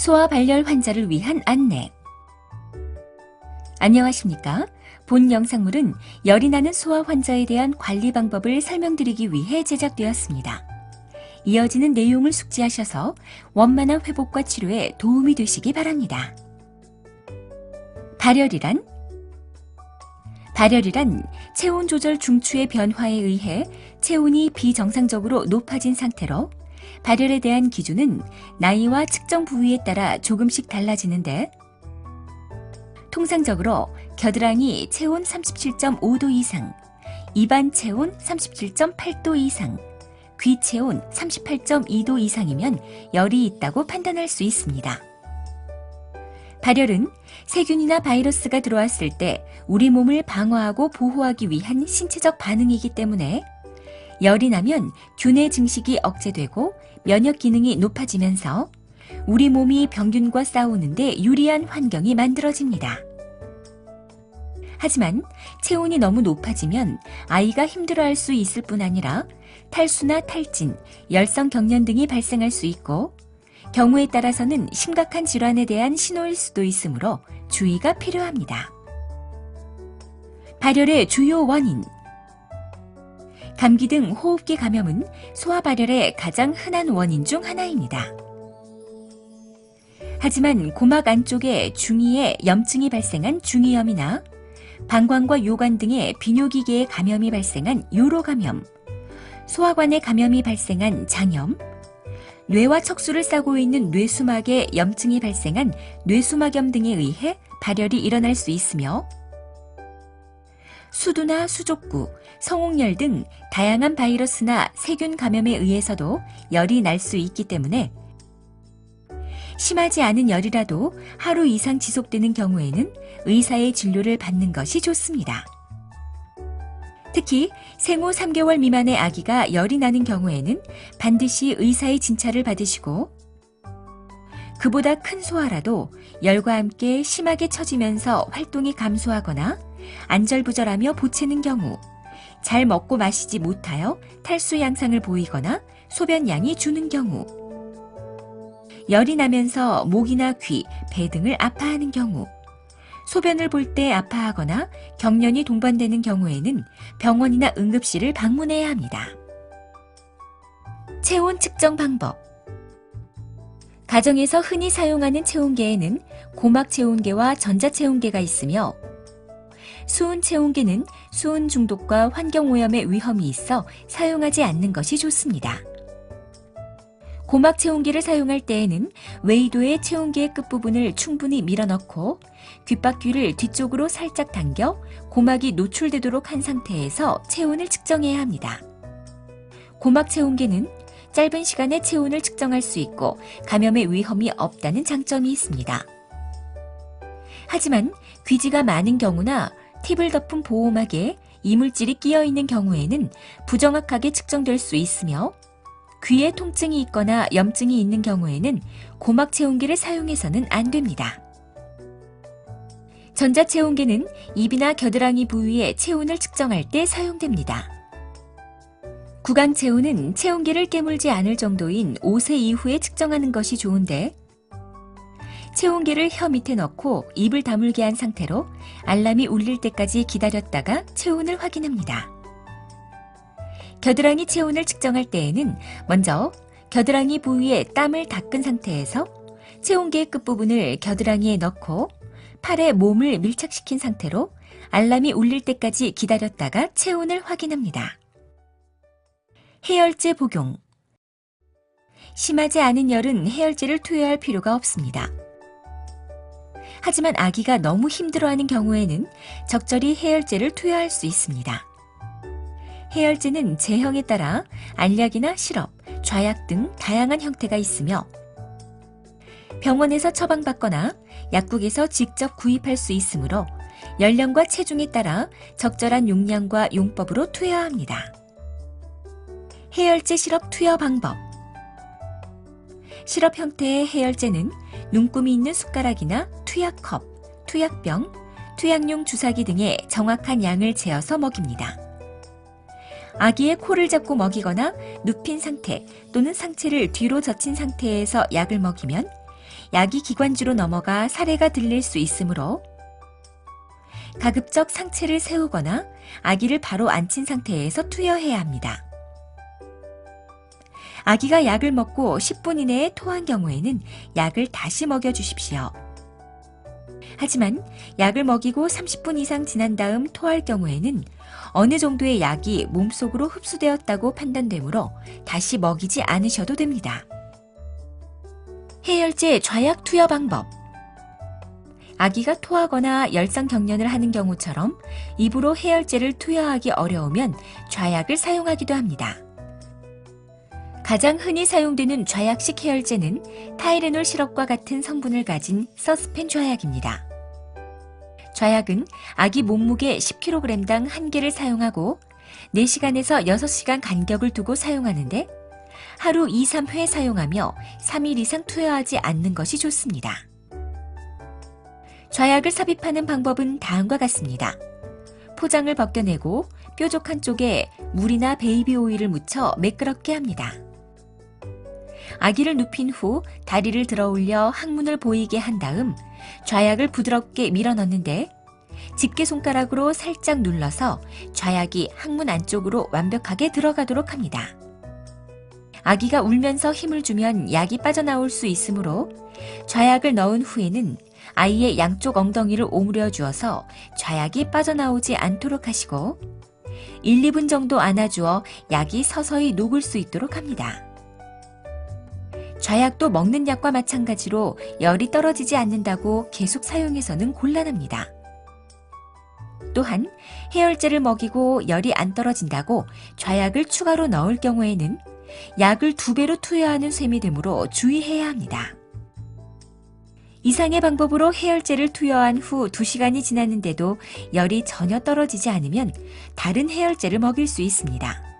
소아 발열 환자를 위한 안내. 안녕하십니까? 본 영상물은 열이 나는 소아 환자에 대한 관리 방법을 설명드리기 위해 제작되었습니다. 이어지는 내용을 숙지하셔서 원만한 회복과 치료에 도움이 되시기 바랍니다. 발열이란 체온 조절 중추의 변화에 의해 체온이 비정상적으로 높아진 상태로 발열에 대한 기준은 나이와 측정 부위에 따라 조금씩 달라지는데 통상적으로 겨드랑이 체온 37.5도 이상, 입안 체온 37.8도 이상, 귀 체온 38.2도 이상이면 열이 있다고 판단할 수 있습니다. 발열은 세균이나 바이러스가 들어왔을 때 우리 몸을 방어하고 보호하기 위한 신체적 반응이기 때문에 열이 나면 균의 증식이 억제되고 면역 기능이 높아지면서 우리 몸이 병균과 싸우는데 유리한 환경이 만들어집니다. 하지만 체온이 너무 높아지면 아이가 힘들어할 수 있을 뿐 아니라 탈수나 탈진, 열성 경련 등이 발생할 수 있고 경우에 따라서는 심각한 질환에 대한 신호일 수도 있으므로 주의가 필요합니다. 발열의 주요 원인. 감기 등 호흡기 감염은 소아 발열의 가장 흔한 원인 중 하나입니다. 하지만 고막 안쪽에 중이에 염증이 발생한 중이염이나 방광과 요관 등의 비뇨기계의 감염이 발생한 요로감염, 소화관의 감염이 발생한 장염, 뇌와 척수를 싸고 있는 뇌수막에 염증이 발생한 뇌수막염 등에 의해 발열이 일어날 수 있으며 수두나 수족구, 성홍열 등 다양한 바이러스나 세균 감염에 의해서도 열이 날 수 있기 때문에 심하지 않은 열이라도 하루 이상 지속되는 경우에는 의사의 진료를 받는 것이 좋습니다. 특히 생후 3개월 미만의 아기가 열이 나는 경우에는 반드시 의사의 진찰을 받으시고 그보다 큰 소아라도 열과 함께 심하게 처지면서 활동이 감소하거나 안절부절하며 보채는 경우, 잘 먹고 마시지 못하여 탈수 양상을 보이거나 소변량이 주는 경우, 열이 나면서 목이나 귀, 배 등을 아파하는 경우, 소변을 볼 때 아파하거나 경련이 동반되는 경우에는 병원이나 응급실을 방문해야 합니다. 체온 측정 방법. 가정에서 흔히 사용하는 체온계에는 고막 체온계와 전자체온계가 있으며 수은 체온계는 수은 중독과 환경오염의 위험이 있어 사용하지 않는 것이 좋습니다. 고막 체온계를 사용할 때에는 웨이도의 체온계의 끝부분을 충분히 밀어넣고 귓바퀴를 뒤쪽으로 살짝 당겨 고막이 노출되도록 한 상태에서 체온을 측정해야 합니다. 고막 체온계는 짧은 시간에 체온을 측정할 수 있고 감염의 위험이 없다는 장점이 있습니다. 하지만 귀지가 많은 경우나 팁을 덮은 보호막에 이물질이 끼어 있는 경우에는 부정확하게 측정될 수 있으며 귀에 통증이 있거나 염증이 있는 경우에는 고막 체온계를 사용해서는 안 됩니다. 전자체온계는 입이나 겨드랑이 부위의 체온을 측정할 때 사용됩니다. 구강 체온은 체온계를 깨물지 않을 정도인 5세 이후에 측정하는 것이 좋은데 체온계를 혀 밑에 넣고 입을 다물게 한 상태로 알람이 울릴 때까지 기다렸다가 체온을 확인합니다. 겨드랑이 체온을 측정할 때에는 먼저 겨드랑이 부위에 땀을 닦은 상태에서 체온계의 끝부분을 겨드랑이에 넣고 팔에 몸을 밀착시킨 상태로 알람이 울릴 때까지 기다렸다가 체온을 확인합니다. 해열제 복용. 심하지 않은 열은 해열제를 투여할 필요가 없습니다. 하지만 아기가 너무 힘들어하는 경우에는 적절히 해열제를 투여할 수 있습니다. 해열제는 제형에 따라 알약이나 시럽, 좌약 등 다양한 형태가 있으며 병원에서 처방받거나 약국에서 직접 구입할 수 있으므로 연령과 체중에 따라 적절한 용량과 용법으로 투여합니다. 해열제 시럽 투여 방법. 시럽 형태의 해열제는 눈금이 있는 숟가락이나 투약컵, 투약병, 투약용 주사기 등의 정확한 양을 재어서 먹입니다. 아기의 코를 잡고 먹이거나 눕힌 상태 또는 상체를 뒤로 젖힌 상태에서 약을 먹이면 약이 기관지로 넘어가 사례가 들릴 수 있으므로 가급적 상체를 세우거나 아기를 바로 앉힌 상태에서 투여해야 합니다. 아기가 약을 먹고 10분 이내에 토한 경우에는 약을 다시 먹여주십시오. 하지만 약을 먹이고 30분 이상 지난 다음 토할 경우에는 어느 정도의 약이 몸속으로 흡수되었다고 판단되므로 다시 먹이지 않으셔도 됩니다. 해열제 좌약 투여 방법. 아기가 토하거나 열성 경련을 하는 경우처럼 입으로 해열제를 투여하기 어려우면 좌약을 사용하기도 합니다. 가장 흔히 사용되는 좌약식 해열제는 타이레놀 시럽과 같은 성분을 가진 서스펜 좌약입니다. 좌약은 아기 몸무게 10kg당 1개를 사용하고 4시간에서 6시간 간격을 두고 사용하는데 하루 2, 3회 사용하며 3일 이상 투여하지 않는 것이 좋습니다. 좌약을 삽입하는 방법은 다음과 같습니다. 포장을 벗겨내고 뾰족한 쪽에 물이나 베이비 오일을 묻혀 매끄럽게 합니다. 아기를 눕힌 후 다리를 들어 올려 항문을 보이게 한 다음 좌약을 부드럽게 밀어 넣는데 집게손가락으로 살짝 눌러서 좌약이 항문 안쪽으로 완벽하게 들어가도록 합니다. 아기가 울면서 힘을 주면 약이 빠져나올 수 있으므로 좌약을 넣은 후에는 아이의 양쪽 엉덩이를 오므려 주어서 좌약이 빠져나오지 않도록 하시고 1, 2분 정도 안아주어 약이 서서히 녹을 수 있도록 합니다. 좌약도 먹는 약과 마찬가지로 열이 떨어지지 않는다고 계속 사용해서는 곤란합니다. 또한 해열제를 먹이고 열이 안 떨어진다고 좌약을 추가로 넣을 경우에는 약을 2배로 투여하는 셈이 되므로 주의해야 합니다. 이상의 방법으로 해열제를 투여한 후 2시간이 지났는데도 열이 전혀 떨어지지 않으면 다른 해열제를 먹일 수 있습니다.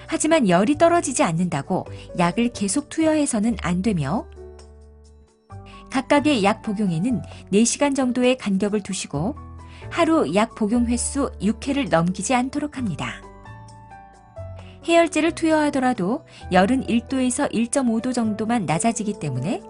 하지만 열이 떨어지지 않는다고 약을 계속 투여해서는 안 되며 각각의 약 복용에는 4시간 정도의 간격을 두시고 하루 약 복용 횟수 6회를 넘기지 않도록 합니다. 해열제를 투여하더라도 열은 1도에서 1.5도 정도만 낮아지기 때문에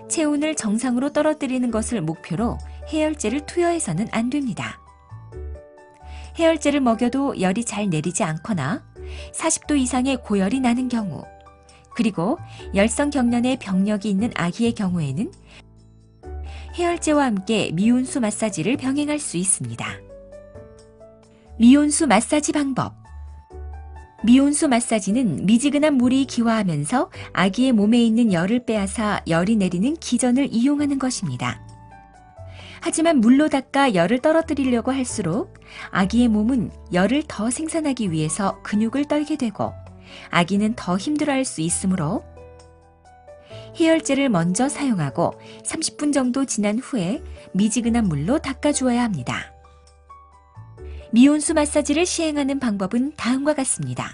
체온을 정상으로 떨어뜨리는 것을 목표로 해열제를 투여해서는 안 됩니다. 해열제를 먹여도 열이 잘 내리지 않거나 40도 이상의 고열이 나는 경우, 그리고 열성 경련의 병력이 있는 아기의 경우에는 해열제와 함께 미온수 마사지를 병행할 수 있습니다. 미온수 마사지 방법. 미온수 마사지는 미지근한 물이 기화하면서 아기의 몸에 있는 열을 빼앗아 열이 내리는 기전을 이용하는 것입니다. 하지만 물로 닦아 열을 떨어뜨리려고 할수록 아기의 몸은 열을 더 생산하기 위해서 근육을 떨게 되고 아기는 더 힘들어할 수 있으므로 해열제를 먼저 사용하고 30분 정도 지난 후에 미지근한 물로 닦아주어야 합니다. 미온수 마사지를 시행하는 방법은 다음과 같습니다.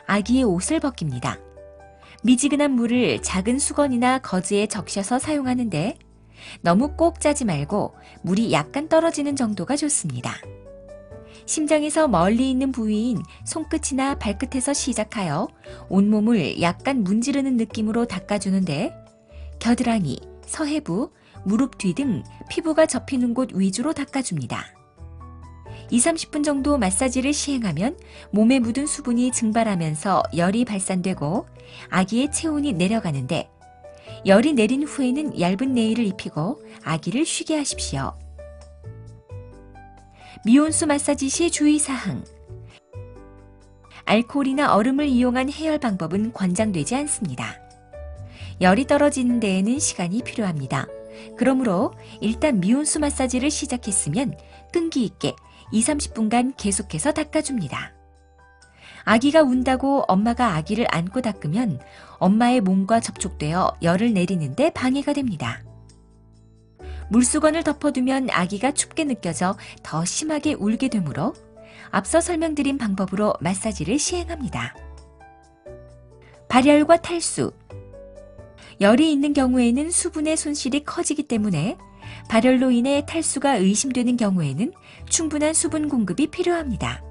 아기의 옷을 벗깁니다. 미지근한 물을 작은 수건이나 거즈에 적셔서 사용하는데 너무 꼭 짜지 말고 물이 약간 떨어지는 정도가 좋습니다. 심장에서 멀리 있는 부위인 손끝이나 발끝에서 시작하여 온몸을 약간 문지르는 느낌으로 닦아주는데 겨드랑이, 서해부, 무릎 뒤 등 피부가 접히는 곳 위주로 닦아줍니다. 2, 30분 정도 마사지를 시행하면 몸에 묻은 수분이 증발하면서 열이 발산되고 아기의 체온이 내려가는데 열이 내린 후에는 얇은 네일을 입히고 아기를 쉬게 하십시오. 미온수 마사지 시 주의사항. 알코올이나 얼음을 이용한 해열 방법은 권장되지 않습니다. 열이 떨어지는 데에는 시간이 필요합니다. 그러므로 일단 미온수 마사지를 시작했으면 끈기 있게 2, 30분간 계속해서 닦아줍니다. 아기가 운다고 엄마가 아기를 안고 닦으면 엄마의 몸과 접촉되어 열을 내리는데 방해가 됩니다. 물수건을 덮어두면 아기가 춥게 느껴져 더 심하게 울게 되므로 앞서 설명드린 방법으로 마사지를 시행합니다. 발열과 탈수. 열이 있는 경우에는 수분의 손실이 커지기 때문에 발열로 인해 탈수가 의심되는 경우에는 충분한 수분 공급이 필요합니다.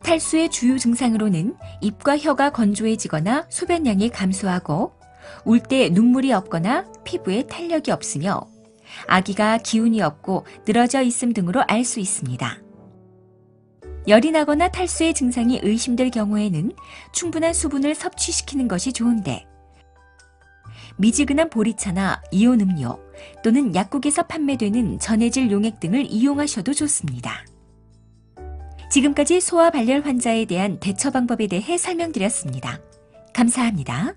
탈수의 주요 증상으로는 입과 혀가 건조해지거나 소변량이 감소하고 울 때 눈물이 없거나 피부에 탄력이 없으며 아기가 기운이 없고 늘어져 있음 등으로 알 수 있습니다. 열이 나거나 탈수의 증상이 의심될 경우에는 충분한 수분을 섭취시키는 것이 좋은데 미지근한 보리차나 이온 음료 또는 약국에서 판매되는 전해질 용액 등을 이용하셔도 좋습니다. 지금까지 소아 발열 환자에 대한 대처 방법에 대해 설명드렸습니다. 감사합니다.